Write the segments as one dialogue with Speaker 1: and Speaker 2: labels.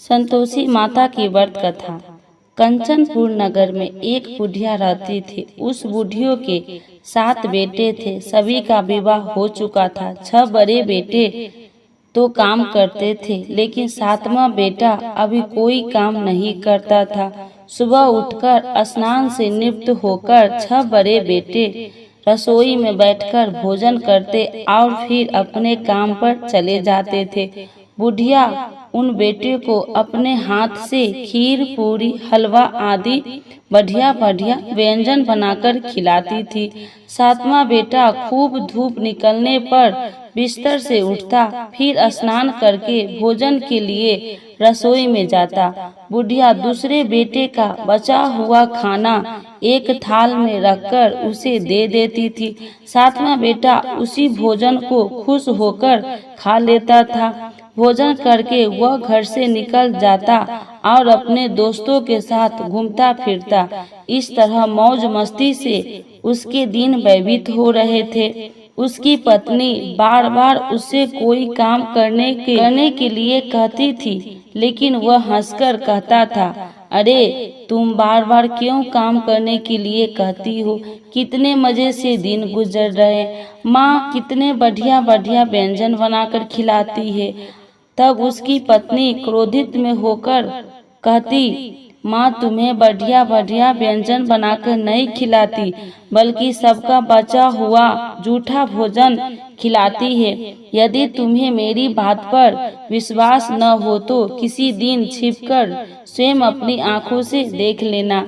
Speaker 1: संतोषी माता की व्रत कथा। कंचनपुर नगर में एक बुढ़िया रहती थी। उस बुढ़ियों के 7 बेटे थे। सभी का विवाह हो चुका था। 6 बड़े बेटे तो काम करते थे, लेकिन 7वां बेटा अभी कोई काम नहीं करता था। सुबह उठकर स्नान से निवृत्त होकर 6 बड़े बेटे रसोई में बैठकर भोजन करते और फिर अपने काम पर चले जाते थे। बुढ़िया उन बेटे को अपने हाथ से खीर, पूरी, हलवा आदि बढ़िया बढ़िया व्यंजन बनाकर खिलाती थी। 7वां बेटा खूब धूप निकलने पर बिस्तर से उठता, फिर स्नान करके भोजन के लिए रसोई में जाता। बुढ़िया दूसरे बेटे का बचा हुआ खाना एक थाल में रखकर उसे दे देती थी। 7वां बेटा उसी भोजन को खुश होकर खा लेता था। भोजन करके वह घर से निकल जाता और अपने दोस्तों के साथ घूमता फिरता। इस तरह मौज मस्ती से उसके दिन व्यतीत हो रहे थे। उसकी पत्नी बार बार उससे कोई काम करने के लिए कहती थी, लेकिन वह हंसकर कहता था, अरे तुम बार बार क्यों काम करने के लिए कहती हो? कितने मजे से दिन गुजर रहे। माँ कितने बढ़िया बढ़िया व्यंजन बनाकर खिलाती है। तब उसकी पत्नी क्रोधित में होकर कहती, माँ तुम्हें बढ़िया बढ़िया व्यंजन बनाकर नहीं खिलाती, बल्कि सबका बचा हुआ जूठा भोजन खिलाती है। यदि तुम्हें मेरी बात पर विश्वास न हो तो किसी दिन छिपकर स्वयं अपनी आंखों से देख लेना।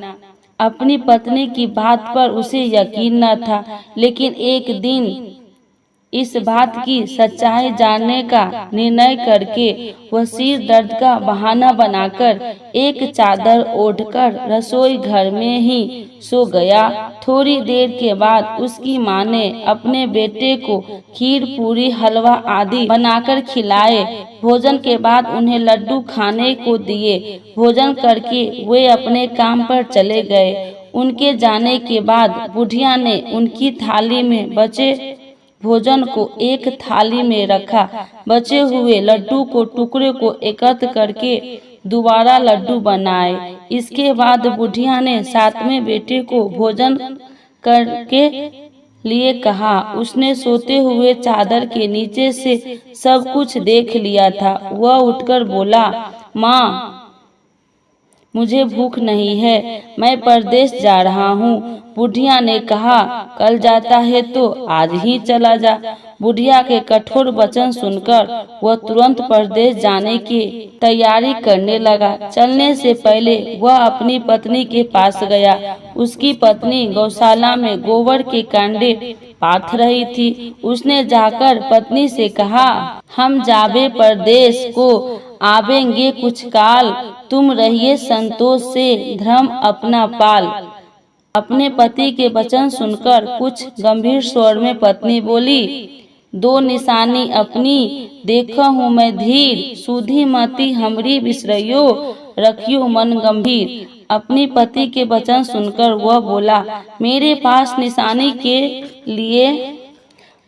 Speaker 1: अपनी पत्नी की बात पर उसे यकीन न था, लेकिन एक दिन इस बात की सच्चाई जानने का निर्णय करके वह सिर दर्द का बहाना बनाकर एक चादर ओढ़कर रसोई घर में ही सो गया। थोड़ी देर के बाद उसकी माँ ने अपने बेटे को खीर, पूरी, हलवा आदि बनाकर खिलाए। भोजन के बाद उन्हें लड्डू खाने को दिए। भोजन करके वे अपने काम पर चले गए। उनके जाने के बाद बुढ़िया ने उनकी थाली में बचे भोजन को एक थाली में रखा। बचे हुए लड्डू को टुकड़े को एकत्र करके दोबारा लड्डू बनाए। इसके बाद बुढ़िया ने 7वें बेटे को भोजन करके लिए कहा। उसने सोते हुए चादर के नीचे से सब कुछ देख लिया था। वह उठकर बोला, माँ मुझे भूख नहीं है, मैं परदेश जा रहा हूँ। बुढ़िया ने कहा, कल जाता है तो आज ही चला जा। बुढ़िया के कठोर वचन सुनकर वह तुरंत परदेश जाने की तैयारी करने लगा। चलने से पहले वह अपनी पत्नी के पास गया। उसकी पत्नी गौशाला में गोबर के कांडे पाथ रही थी। उसने जाकर पत्नी से कहा, हम जाबे परदेश को आवेंगे कुछ काल, तुम रहिए संतोष से धर्म अपना पाल। अपने पति के वचन सुनकर कुछ गंभीर स्वर में पत्नी बोली, 2 निशानी अपनी देखा हूँ मैं धीर, सुधी मती हमरी बिसरइयो, रखियो मन गंभीर। अपनी पति के वचन सुनकर वह बोला, मेरे पास निशानी के लिए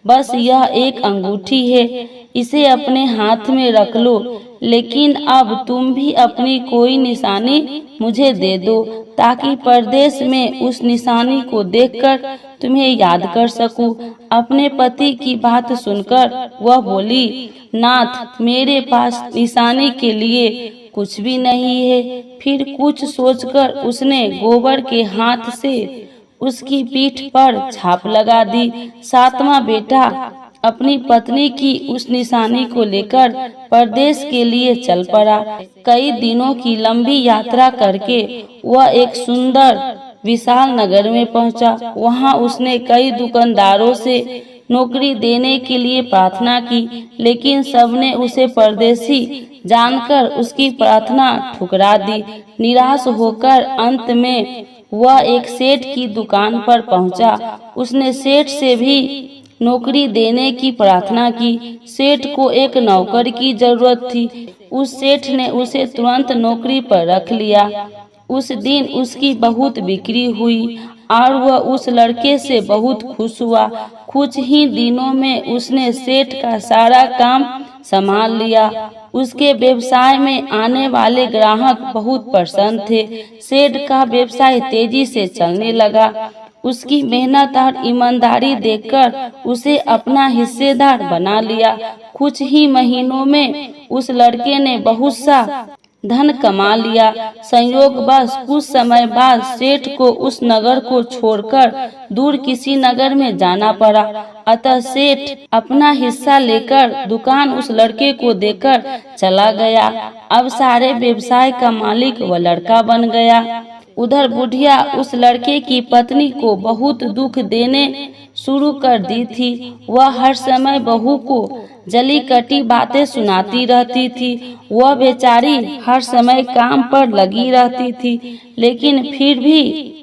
Speaker 1: बस यह एक अंगूठी है, इसे अपने हाथ में रख लो, लेकिन अब तुम भी अपनी कोई निशानी मुझे दे दो, ताकि परदेश में उस निशानी को देखकर तुम्हें याद कर सकूं। अपने पति की बात सुनकर वह बोली, नाथ मेरे पास निशानी के लिए कुछ भी नहीं है। फिर कुछ सोचकर उसने गोबर के हाथ से उसकी पीठ पर छाप लगा दी। 7वां बेटा अपनी पत्नी की उस निशानी को लेकर परदेश के लिए चल पड़ा। कई दिनों की लंबी यात्रा करके वह एक सुंदर विशाल नगर में पहुंचा। वहां उसने कई दुकानदारों से नौकरी देने के लिए प्रार्थना की, लेकिन सबने उसे परदेशी जानकर उसकी प्रार्थना ठुकरा दी। निराश होकर अंत में वह एक सेठ की दुकान पर पहुंचा। उसने सेठ से भी नौकरी देने की प्रार्थना की। सेठ को एक नौकर की जरूरत थी। उस सेठ ने उसे तुरंत नौकरी पर रख लिया। उस दिन उसकी बहुत बिक्री हुई और वह उस लड़के से बहुत खुश हुआ। कुछ ही दिनों में उसने सेठ का सारा काम संभाल लिया। उसके व्यवसाय में आने वाले ग्राहक बहुत प्रसन्न थे। सेठ का व्यवसाय तेजी से चलने लगा। उसकी मेहनत और ईमानदारी देखकर उसे अपना हिस्सेदार बना लिया। कुछ ही महीनों में उस लड़के ने बहुत सा धन कमा लिया। संयोगवश कुछ समय बाद सेठ को उस नगर को छोड़कर दूर किसी नगर में जाना पड़ा। अतः सेठ अपना हिस्सा लेकर दुकान उस लड़के को देकर चला गया। अब सारे व्यवसाय का मालिक वह लड़का बन गया। उधर बुढ़िया उस लड़के की पत्नी को बहुत दुख देने शुरू कर दी थी। वह हर समय बहू को जली कटी बातें सुनाती रहती थी। वह बेचारी हर समय काम पर लगी रहती थी, लेकिन फिर भी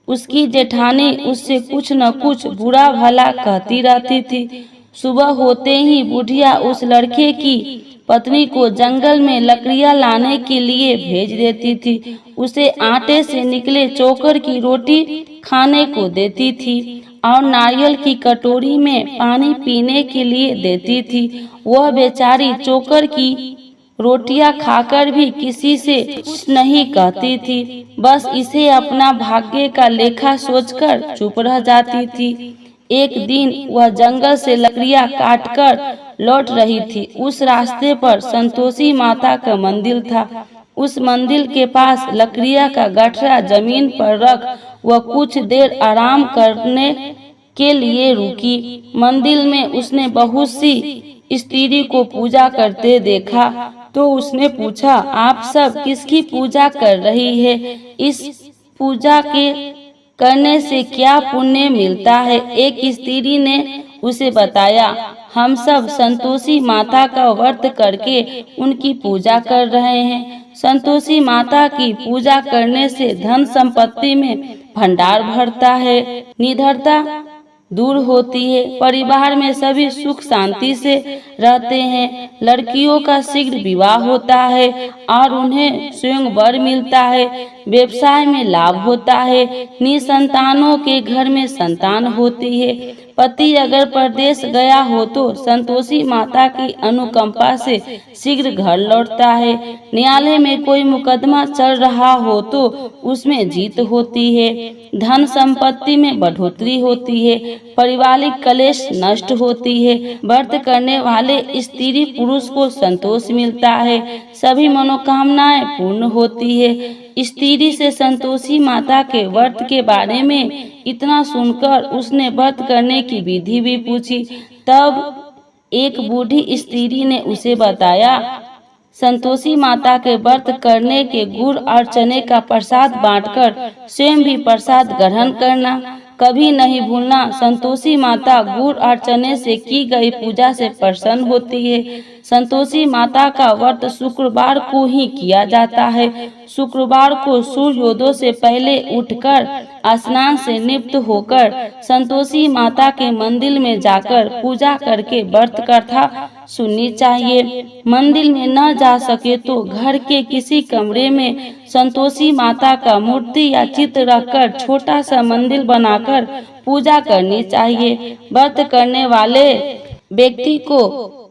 Speaker 1: उसकी जेठानी उससे कुछ न कुछ बुरा भला कहती रहती थी। सुबह होते ही बुढ़िया उस लड़के की पत्नी को जंगल में लकड़ियां लाने के लिए भेज देती थी। उसे आटे से निकले चोकर की रोटी खाने को देती थी और नारियल की कटोरी में पानी पीने के लिए देती थी। वह बेचारी चोकर की रोटियां खाकर भी किसी से कुछ नहीं कहती थी, बस इसे अपना भाग्य का लेखा सोचकर चुप रह जाती थी। एक दिन वह जंगल से लकड़ियां काटकर लौट रही थी। उस रास्ते पर संतोषी माता का मंदिर था। उस मंदिर के पास लकड़ियां का गठरा जमीन पर रख वह कुछ देर आराम करने के लिए रुकी। मंदिर में उसने बहुत सी स्त्री को पूजा करते देखा तो उसने पूछा, आप सब किसकी पूजा कर रही है? इस पूजा के करने से क्या पुण्य मिलता है? एक स्त्री ने उसे बताया, हम सब संतोषी माता का व्रत करके उनकी पूजा कर रहे हैं। संतोषी माता की पूजा करने से धन संपत्ति में भंडार भरता है, निडरता दूर होती है, परिवार में सभी सुख शांति से रहते हैं, लड़कियों का शीघ्र विवाह होता है और उन्हें स्वयं वर मिलता है, व्यवसाय में लाभ होता है, निसंतानों के घर में संतान होती है, पति अगर परदेश गया हो तो संतोषी माता की अनुकंपा से शीघ्र घर लौटता है, न्यायालय में कोई मुकदमा चल रहा हो तो उसमें जीत होती है, धन संपत्ति में बढ़ोतरी होती है, पारिवारिक कलेश नष्ट होती है, व्रत करने वाले स्त्री पुरुष को संतोष मिलता है, सभी मनोकामनाएं पूर्ण होती है। स्त्री से संतोषी माता के व्रत के बारे में इतना सुनकर उसने व्रत करने की विधि भी पूछी। तब एक बूढ़ी स्त्री ने उसे बताया, संतोषी माता के व्रत करने के गुड़ और चने का प्रसाद बांटकर स्वयं भी प्रसाद ग्रहण करना, कभी नहीं भूलना। संतोषी माता गुड़ और चने से की गई पूजा से प्रसन्न होती है। संतोषी माता का व्रत शुक्रवार को ही किया जाता है। शुक्रवार को सूर्योदय से पहले उठकर स्नान से निवृत्त होकर संतोषी माता के मंदिर में जाकर पूजा करके व्रत कथा सुननी चाहिए। मंदिर में न जा सके तो घर के किसी कमरे में संतोषी माता का मूर्ति या चित्र रखकर छोटा सा मंदिर बनाकर पूजा करनी चाहिए। व्रत करने वाले व्यक्ति को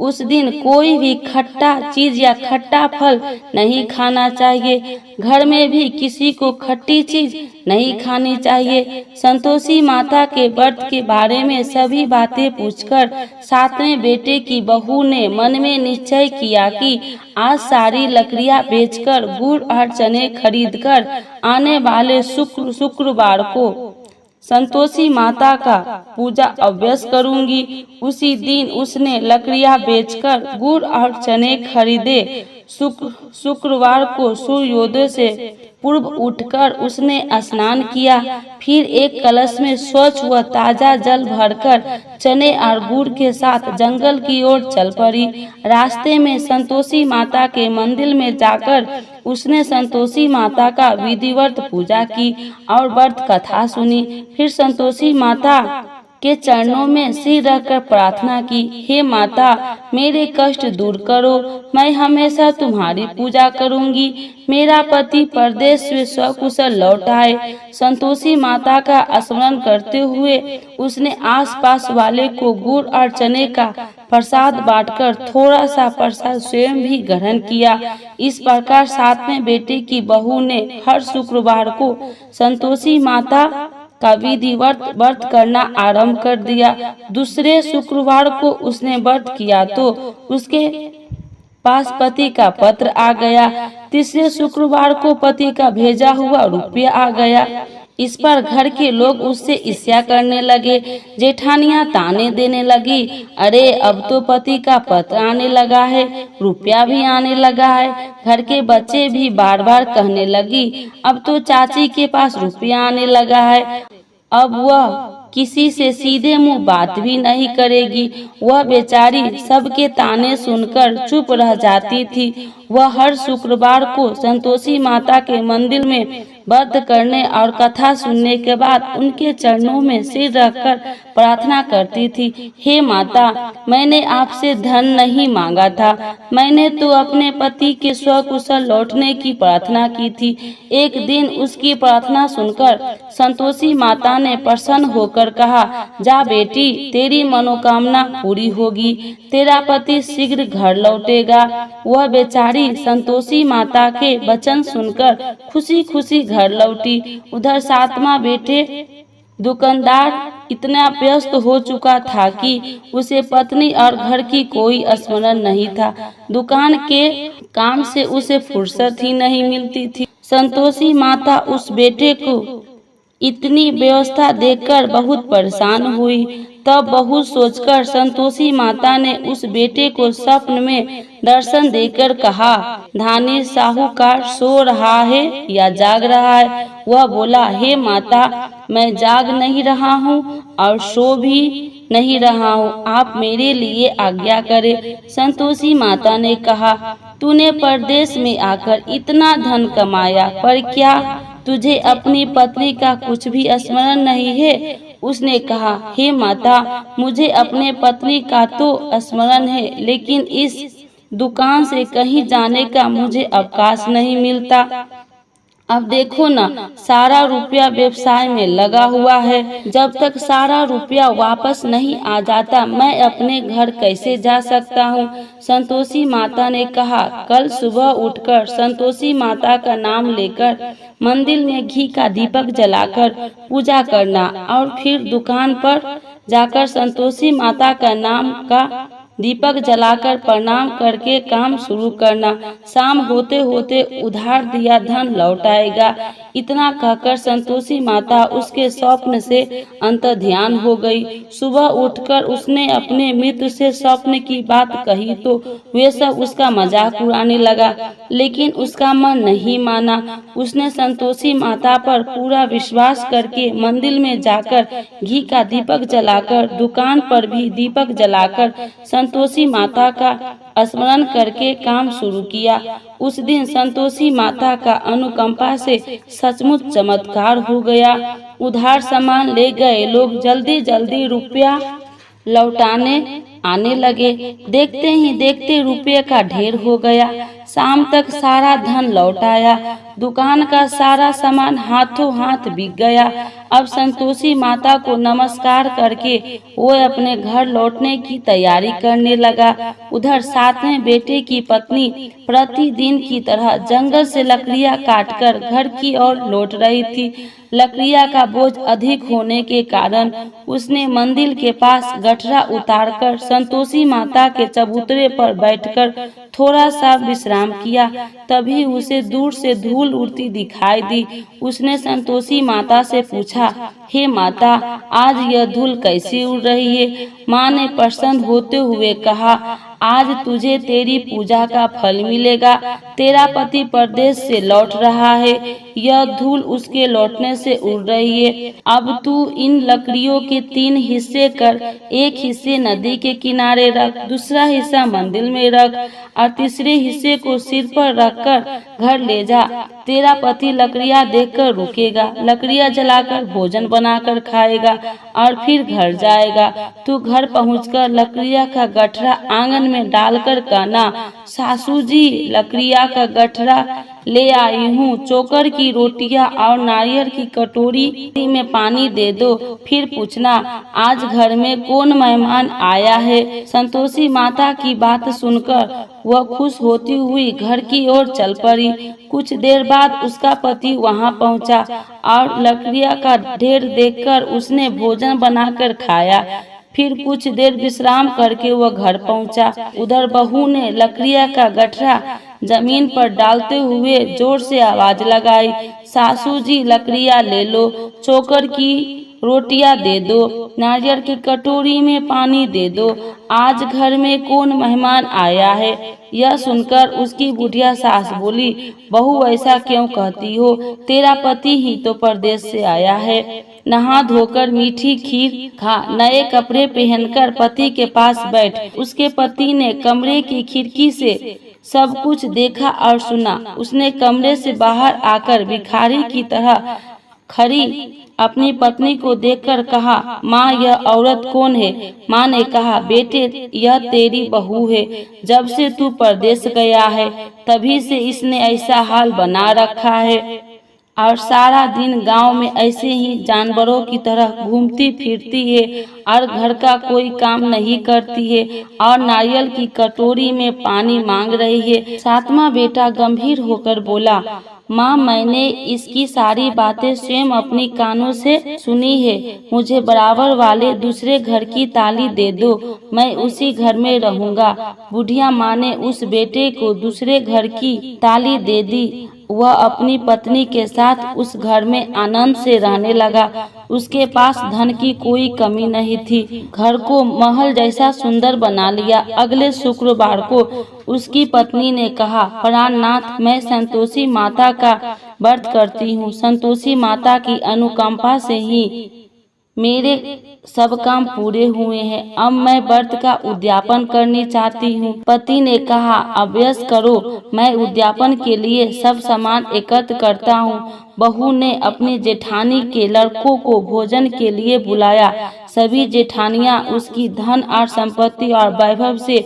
Speaker 1: उस दिन कोई भी खट्टा चीज या खट्टा फल नहीं खाना चाहिए। घर में भी किसी को खट्टी चीज नहीं खानी चाहिए। संतोषी माता के व्रत के बारे में सभी बातें पूछकर सातवें बेटे की बहू ने मन में निश्चय किया कि आज सारी लकड़ियां बेचकर गुड़ और चने खरीदकर आने वाले शुक्रवार को संतोषी माता का पूजा अवश्य करूंगी। उसी दिन उसने लकड़ियां बेचकर गुड़ और चने खरीदे। शुक्रवार को सूर्योदय से पूर्व उठकर उसने स्नान किया, फिर एक कलश में स्वच्छ व ताजा जल भरकर चने और गुड़ के साथ जंगल की ओर चल पड़ी। रास्ते में संतोषी माता के मंदिर में जाकर उसने संतोषी माता का विधिवत पूजा की और व्रत कथा सुनी। फिर संतोषी माता के चरणों में सिर रखकर प्रार्थना की, हे माता, मेरे कष्ट दूर करो, मैं हमेशा तुम्हारी पूजा करूंगी। मेरा पति परदेश से सकुशल लौट आए। संतोषी माता का स्मरण करते हुए उसने आसपास वाले को गुड़ और चने का प्रसाद बांटकर थोड़ा सा प्रसाद स्वयं भी ग्रहण किया। इस प्रकार सातवें बेटे की बहू ने हर शुक्रवार को संतोषी माता का विधिवत व्रत करना आरंभ कर दिया। दूसरे शुक्रवार को उसने व्रत किया तो उसके पास पति का पत्र आ गया। तीसरे शुक्रवार को पति का भेजा हुआ रुपया आ गया। इस पर घर के लोग उससे ईर्ष्या करने लगे। जेठानियां ताने देने लगी, अरे अब तो पति का पत्र आने लगा है, रुपया भी आने लगा है। घर के बच्चे भी बार बार कहने लगी, अब तो चाची के पास रुपया आने लगा है। अब वह किसी से सीधे मुंह बात भी नहीं करेगी। वह बेचारी सबके ताने सुनकर चुप रह जाती थी। वह हर शुक्रवार को संतोषी माता के मंदिर में व्रत करने और कथा सुनने के बाद उनके चरणों में सिर रखकर प्रार्थना करती थी, हे माता, मैंने आपसे धन नहीं मांगा था, मैंने तो अपने पति के स्वकुशल लौटने की प्रार्थना की थी। एक दिन उसकी प्रार्थना सुनकर संतोषी माता ने प्रसन्न होकर कहा, जा बेटी, तेरी मनोकामना पूरी होगी, तेरा पति शीघ्र घर लौटेगा। वह बेचारी संतोषी माता के वचन सुनकर खुशी खुशी घर लौटी। उधर सातवां बेटे दुकानदार इतना व्यस्त हो चुका था कि उसे पत्नी और घर की कोई स्मरण नहीं था। दुकान के काम से उसे फुर्सत ही नहीं मिलती थी। संतोषी माता उस बेटे को इतनी व्यवस्था देखकर बहुत परेशान हुई। तब बहुत सोचकर संतोषी माता ने उस बेटे को स्वप्न में दर्शन देकर कहा, धानी साहूकार सो रहा है या जाग रहा है? वह बोला, हे माता, मैं जाग नहीं रहा हूँ और सो भी नहीं रहा हूँ, आप मेरे लिए आज्ञा करें। संतोषी माता ने कहा, तूने परदेश में आकर इतना धन कमाया, पर क्या तुझे अपनी पत्नी का कुछ भी स्मरण नहीं है? उसने कहा, हे माता, मुझे अपने पत्नी का तो स्मरण है, लेकिन इस दुकान से कहीं जाने का मुझे अवकाश नहीं मिलता। अब देखो ना, सारा रुपया व्यवसाय में लगा हुआ है। जब तक सारा रुपया वापस नहीं आ जाता, मैं अपने घर कैसे जा सकता हूँ? संतोषी माता ने कहा, कल सुबह उठकर संतोषी माता का नाम लेकर मंदिर में घी का दीपक जलाकर पूजा करना और फिर दुकान पर जाकर संतोषी माता का नाम का दीपक जलाकर प्रणाम करके काम शुरू करना। शाम होते होते उधार दिया धन लौट आएगा। इतना कहकर संतोषी माता उसके स्वप्न से अंतर्ध्यान हो गई। सुबह उठकर उसने अपने मित्र से स्वप्न की बात कही तो वे सब उसका मजाक उड़ाने लगा, लेकिन उसका मन नहीं माना। उसने संतोषी माता पर पूरा विश्वास करके मंदिर में जाकर घी का दीपक जलाकर, दुकान पर भी दीपक जलाकर संतोषी माता का स्मरण करके काम शुरू किया। उस दिन संतोषी माता का अनुकंपा से सचमुच चमत्कार हो गया। उधार सामान ले गए लोग जल्दी जल्दी रुपया लौटाने आने लगे। देखते ही देखते रुपये का ढेर हो गया। शाम तक सारा धन लौट आया। दुकान का सारा सामान हाथों हाथ बिक गया। अब संतोषी माता को नमस्कार करके वो अपने घर लौटने की तैयारी करने लगा। उधर सातवें बेटे की पत्नी प्रतिदिन की तरह जंगल से लकड़ियां काटकर घर की ओर लौट रही थी। लकड़ियां का बोझ अधिक होने के कारण उसने मंदिर के पास गठरा उतारकर संतोषी माता के चबूतरे पर बैठकर थोड़ा सा विश्राम किया। तभी उसे दूर से धूल उड़ती दिखाई दी। उसने संतोषी माता से पूछा, हे माता, आज यह धूल कैसी उड़ रही है? माँ ने प्रसन्न होते हुए कहा, आज तुझे तेरी पूजा का फल मिलेगा। तेरा पति परदेश से लौट रहा है, यह धूल उसके लौटने से उड़ रही है। अब तू इन लकड़ियों के 3 हिस्से कर, एक हिस्से नदी के किनारे रख, दूसरा हिस्सा मंदिर में रख और तीसरे हिस्से को सिर पर रखकर घर ले जा। तेरा पति लकड़ियां देखकर रुकेगा, लकड़ियां जलाकर भोजन बनाकर खाएगा और फिर घर जाएगा। तू घर पहुंचकर लकड़ियां का गठरा आंगन में डालकर कहना, सासू जी लकड़िया का गठरा ले आई हूँ, चोकर की रोटियां और नारियल की कटोरी में पानी दे दो। फिर पूछना, आज घर में कौन मेहमान आया है। संतोषी माता की बात सुनकर वह खुश होती हुई घर की ओर चल पड़ी। कुछ देर बाद उसका पति वहां पहुंचा और लकड़ियां का ढेर देखकर उसने भोजन बनाकर खाया। फिर कुछ देर विश्राम करके वह घर पहुंचा। उधर बहू ने लकड़ियां का गठरा जमीन पर डालते हुए जोर से आवाज लगाई, सासू जी लकड़ियां ले लो, चोकर की रोटियां दे दो, नारियल की कटोरी में पानी दे दो, आज घर में कौन मेहमान आया है। यह सुनकर उसकी बुढ़िया सास बोली, बहू ऐसा क्यों कहती हो, तेरा पति ही तो परदेश से आया है। नहा धोकर मीठी खीर खा, नए कपड़े पहनकर पति के पास बैठ। उसके पति ने कमरे की खिड़की से सब कुछ देखा और सुना। उसने कमरे से बाहर आकर भिखारी की तरह खड़ी अपनी पत्नी को देखकर कहा, माँ यह औरत कौन है। माँ ने कहा, बेटे यह तेरी बहू है, जब से तू परदेश गया है तभी से इसने ऐसा हाल बना रखा है और सारा दिन गांव में ऐसे ही जानवरों की तरह घूमती फिरती है और घर का कोई काम नहीं करती है और नारियल की कटोरी में पानी मांग रही है। सातवां बेटा गंभीर होकर बोला, माँ मैंने इसकी सारी बातें स्वयं अपनी कानों से सुनी है, मुझे बराबर वाले दूसरे घर की ताली दे दो, मैं उसी घर में रहूंगा। बुढ़िया माँ ने उस बेटे को दूसरे घर की ताली दे दी। वह अपनी पत्नी के साथ उस घर में आनंद से रहने लगा। उसके पास धन की कोई कमी नहीं थी, घर को महल जैसा सुंदर बना लिया। अगले शुक्रवार को उसकी पत्नी ने कहा, प्राणनाथ मैं संतोषी माता का व्रत करती हूँ, संतोषी माता की अनुकंपा से ही मेरे सब काम पूरे हुए हैं, अब मैं व्रत का उद्यापन करनी चाहती हूँ। पति ने कहा, अभ्यास करो, मैं उद्यापन के लिए सब सामान एकत्र करता हूँ। बहू ने अपनी जेठानी के लड़कों को भोजन के लिए बुलाया। सभी जेठानियां उसकी धन और संपत्ति और वैभव से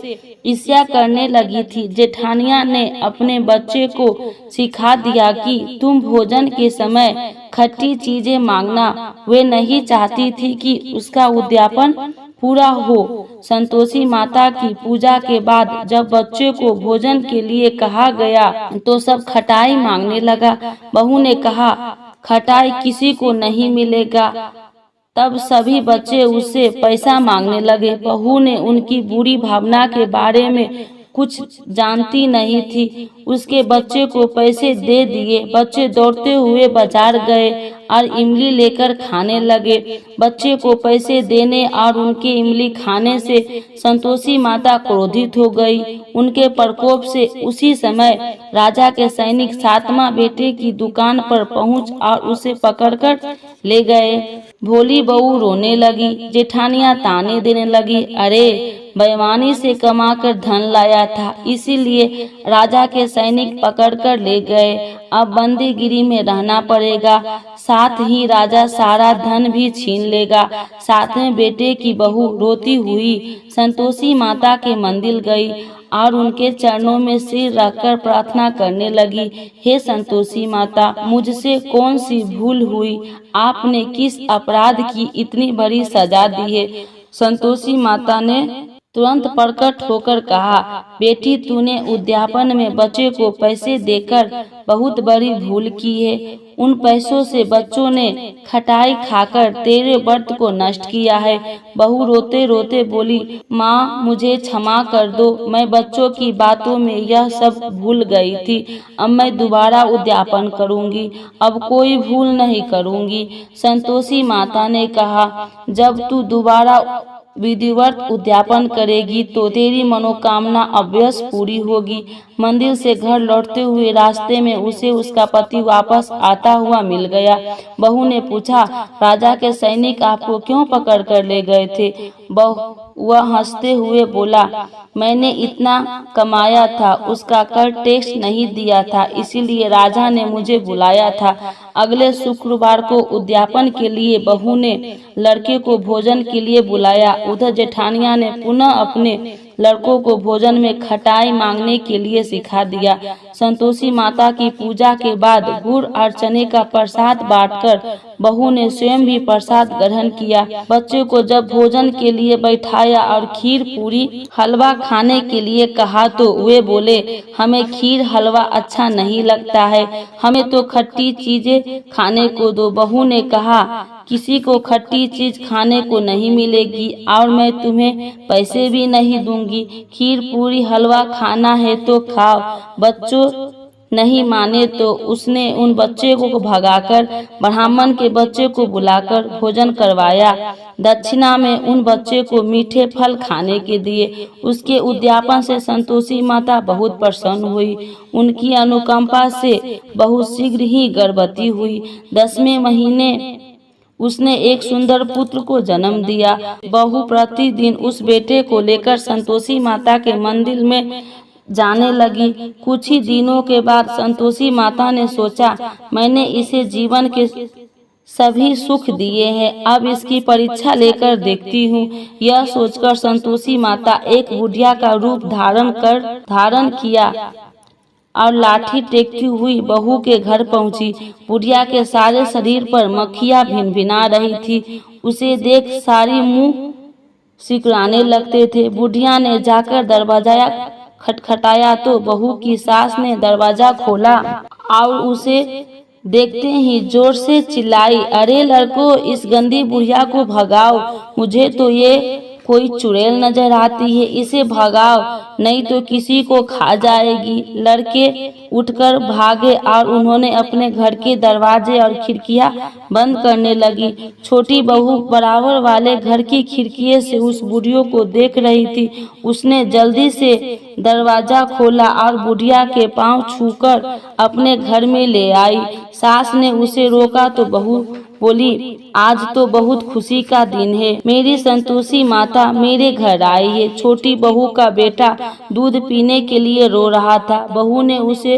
Speaker 1: ईर्ष्या करने लगी थी। जेठानियां ने अपने बच्चे को सिखा दिया कि तुम भोजन के समय खट्टी चीजें मांगना। वे नहीं चाहती थी कि उसका उद्यापन पूरा हो। संतोषी माता की पूजा के बाद जब बच्चे को भोजन के लिए कहा गया तो सब खटाई मांगने लगा। बहू ने कहा, खटाई किसी को नहीं मिलेगा। तब सभी बच्चे उससे पैसा मांगने लगे। बहू ने उनकी बुरी भावना के बारे में कुछ जानती नहीं थी, उसके बच्चे को पैसे दे दिए। बच्चे दौड़ते हुए बाजार गए और इमली लेकर खाने लगे। बच्चे को पैसे देने और उनके इमली खाने से संतोषी माता क्रोधित हो गई। उनके प्रकोप से उसी समय राजा के सैनिक सातवां बेटे की दुकान पर पहुंच और उसे पकड़कर ले गए। भोली बहू रोने लगी, जेठानियां ताने देने लगी, अरे बेईमानी से कमाकर धन लाया था, इसीलिए राजा के सैनिक पकड़कर ले गए, अब बंदीगिरी में रहना पड़ेगा, साथ ही राजा सारा धन भी छीन लेगा। सातवें बेटे की बहू रोती हुई संतोषी माता के मंदिर गई और उनके चरणों में सिर रखकर प्रार्थना करने लगी, हे संतोषी माता, मुझसे कौन सी भूल हुई, आपने किस अपराध की इतनी बड़ी सजा दी है। संतोषी माता ने तुरंत प्रकट होकर कहा, बेटी तूने उद्यापन में बच्चे को पैसे देकर बहुत बड़ी भूल की है। उन पैसों से बच्चों ने खटाई खाकर तेरे व्रत को नष्ट किया है। बहू रोते रोते बोली, माँ मुझे क्षमा कर दो, मैं बच्चों की बातों में यह सब भूल गई थी, अब मैं दोबारा उद्यापन करूंगी, अब कोई भूल नहीं करूंगी। संतोषी माता ने कहा, जब तू दोबारा विधिवत उद्यापन करेगी तो तेरी मनोकामना अवश्य पूरी होगी। मंदिर से घर लौटते हुए रास्ते में उसे उसका पति वापस आता हुआ मिल गया। बहू ने पूछा, राजा के सैनिक आपको क्यों पकड़ कर ले गए थे। वह हंसते हुए बोला, मैंने इतना कमाया था, उसका कर टैक्स नहीं दिया था, इसीलिए राजा ने मुझे बुलाया था। अगले शुक्रवार को उद्यापन के लिए बहू ने लड़के को भोजन के लिए बुलाया। उधर जेठानिया ने पुनः अपने लड़कों को भोजन में खटाई मांगने के लिए सिखा दिया। संतोषी माता की पूजा के बाद गुड़ और चने का प्रसाद बांटकर बहू ने स्वयं भी प्रसाद ग्रहण किया। बच्चों को जब भोजन के लिए बैठाया और खीर पूरी हलवा खाने के लिए कहा तो वे बोले, हमें खीर हलवा अच्छा नहीं लगता है, हमें तो खट्टी चीजें खाने को दो। बहू ने कहा, किसी को खट्टी चीज खाने को नहीं मिलेगी और मैं तुम्हें पैसे भी नहीं दूंगी। खीर पूरी हलवा खाना है तो खाओ। बच्चों नहीं माने तो उसने उन बच्चे को भगाकर ब्राह्मण के बच्चे को बुलाकर भोजन करवाया। दक्षिणा में उन बच्चे को मीठे फल खाने के दिए। उसके उद्यापन से संतोषी माता बहुत प्रसन्न हुई। उनकी अनुकंपा से बहुत शीघ्र ही गर्भवती हुई। 10वें महीने उसने एक सुंदर पुत्र को जन्म दिया। बहू प्रतिदिन उस बेटे को लेकर संतोषी माता के मंदिर में जाने लगी। कुछ ही दिनों के बाद संतोषी माता ने सोचा, मैंने इसे जीवन के सभी सुख दिए हैं, अब इसकी परीक्षा लेकर देखती हूँ। यह सोचकर संतोषी माता एक बुढ़िया का रूप धारण किया और लाठी टेकती हुई बहू के घर पहुंची। बुढ़िया के सारे शरीर पर मक्खियां भिनभिना रही थी। उसे देख सारी मुंह सिकुड़ाने लगते थे। बुढ़िया ने जाकर दरवाजा खटखटाया तो बहू की सास ने दरवाजा खोला और उसे देखते ही जोर से चिल्लाई, अरे लड़को, इस गंदी बुढ़िया को भगाओ, मुझे तो ये कोई चुड़ैल नजर आती है, इसे भगाओ नहीं तो किसी को खा जाएगी। लड़के उठकर भागे और उन्होंने अपने घर के दरवाजे और खिड़कियां बंद करने लगी। छोटी बहू बराबर वाले घर की खिड़की से उस बुढ़िया को देख रही थी। उसने जल्दी से दरवाजा खोला और बुढ़िया के पांव छूकर अपने घर में ले आई। सास ने उसे रोका तो बहू बोली, आज तो बहुत खुशी का दिन है, मेरी संतोषी माता मेरे घर आई है। छोटी बहू का बेटा दूध पीने के लिए रो रहा था। बहू ने उसे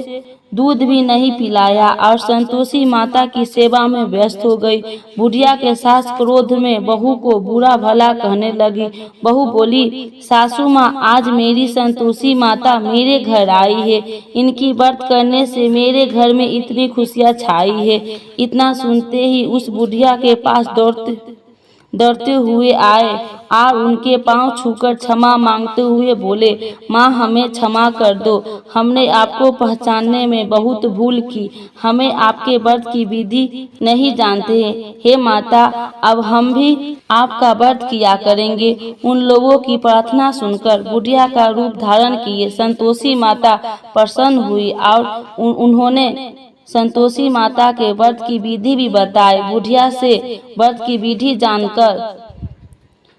Speaker 1: दूध भी नहीं पिलाया और संतोषी माता की सेवा में व्यस्त हो गई। बुढ़िया के सास क्रोध में बहू को बुरा भला कहने लगी। बहू बोली, सासू माँ, आज मेरी संतोषी माता मेरे घर आई है, इनकी व्रत करने से मेरे घर में इतनी खुशियाँ छाई है। इतना सुनते ही उस बुढ़िया के पास दौड़ते हुए आए और उनके पांव छूकर क्षमा मांगते हुए बोले, माँ हमें क्षमा कर दो, हमने आपको पहचानने में बहुत भूल की, हमें आपके व्रत की विधि नहीं जानते हैं। हे माता, अब हम भी आपका व्रत किया करेंगे। उन लोगों की प्रार्थना सुनकर बुढ़िया का रूप धारण किए संतोषी माता प्रसन्न हुई और उन्होंने संतोषी माता के व्रत की विधि भी बताई। बुढ़िया से व्रत की विधि जानकर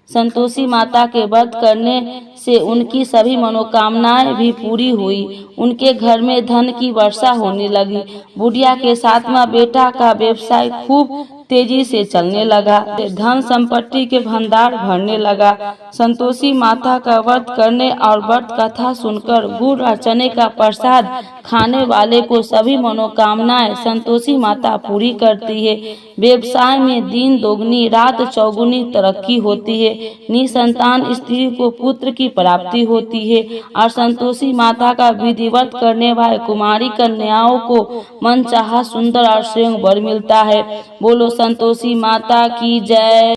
Speaker 1: संतोषी माता के व्रत करने से उनकी सभी मनोकामनाएं भी पूरी हुई। उनके घर में धन की वर्षा होने लगी। बुढ़िया के 7वां बेटा का व्यवसाय खूब तेजी से चलने लगा। धन संपत्ति के भंडार भरने लगा। संतोषी माता का व्रत करने और व्रत कथा सुनकर गुड़ और चने का प्रसाद खाने वाले को सभी मनोकामनाएं संतोषी माता पूरी करती है। व्यवसाय में दिन दोगुनी रात चौगुनी तरक्की होती है। निसंतान स्त्री को पुत्र की प्राप्ति होती है और संतोषी माता का विधिवत करने वाले कुमारी कन्याओं को मनचाहा सुंदर और स्वयं वर मिलता है। बोलो संतोषी माता की जय।